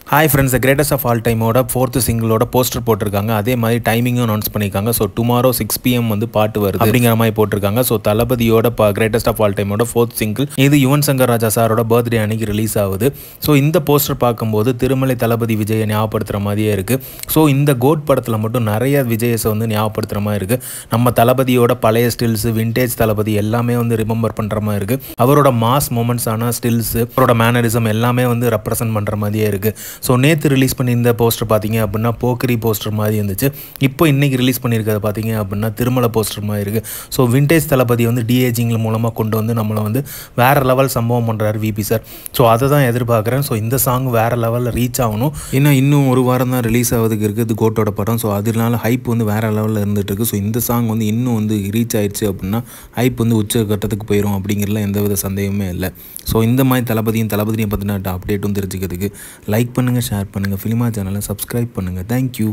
Hi friends, the greatest of all டைமோட 4th சிங்கிளோட poster போட்டிருக்காங்க. அதே மாதிரி டைமிங்கும் அனௌன்ஸ் பண்ணியிருக்காங்க. ஸோ டுமாரோ 6 PM வந்து பாட்டு வருது அப்படிங்கிற மாதிரி போட்டிருக்காங்க. ஸோ தளபதியோட கிரேட்டஸ்ட் ஆஃப் ஆல் டைமோட 4th சிங்கிள் இது யுவன் சங்கர் ராஜா சாரோட பர்த்டே அன்னைக்கு ரிலீஸ் ஆகுது. ஸோ இந்த போஸ்டர் பார்க்கும்போது திருமலை தளபதி விஜயை ஞாபகப்படுத்துகிற மாதிரியே இருக்குது. ஸோ இந்த கோட் படத்தில் மட்டும் நிறைய விஜயஸை வந்து ஞாபகப்படுத்துகிற மாதிரி இருக்குது. நம்ம தளபதியோட பழைய ஸ்டில்ஸு, விண்டேஜ் தளபதி எல்லாமே வந்து ரிமெம்பர் பண்ணுற மாதிரி இருக்குது. அவரோட மாஸ் மூமெண்ட்ஸான ஸ்டில்ஸு, அவரோட மேனரிசம் எல்லாமே வந்து ரெப்ரசென்ட் பண்ணுற மாதிரியே இருக்குது. ஸோ நேற்று ரிலீஸ் பண்ணியிருந்த போஸ்டர் பார்த்தீங்க அப்படின்னா போக்கிரி போஸ்டர் மாதிரி இருந்துச்சு. இப்போ இன்றைக்கி ரிலீஸ் பண்ணியிருக்கிறது பார்த்தீங்க அப்படின்னா திருமலை போஸ்டர் மாதிரி இருக்குது. ஸோ விண்டேஜ் தளபதி வந்து டிஏஜிங் மூலமாக கொண்டு வந்து நம்மளை வந்து வேறு லெவல் சம்பவம் பண்ணுறாரு விபி சார். ஸோ அதை தான் எதிர்பார்க்குறேன். ஸோ இந்த சாங் வேறு லெவலில் ரீச் ஆகணும். இன்னும் ஒரு வாரம் தான் ரிலீஸ் ஆகிறதுக்கு இருக்குது கோட்டோட படம். ஸோ அதனால ஹைப் வந்து வேறு லெவலில் இருந்துகிட்ருக்கு. ஸோ இந்த சாங் வந்து இன்னும் வந்து ரீச் ஆயிடுச்சு அப்படின்னா ஹைப் வந்து உச்ச கட்டத்துக்கு போயிடும் அப்படிங்கிறதுல எந்தவித சந்தேகமே இல்லை. ஸோ இந்த மாதிரி தளபதியும் பற்றின அப்டேட்டும் தெரிஞ்சுக்கிறதுக்கு லைக் பண்ணுங்கள், ஷேர் பண்ணுங்கள், ஃபிலிமா சேனலை சப்ஸ்கிரைப் பண்ணுங்கள். தேங்க்யூ.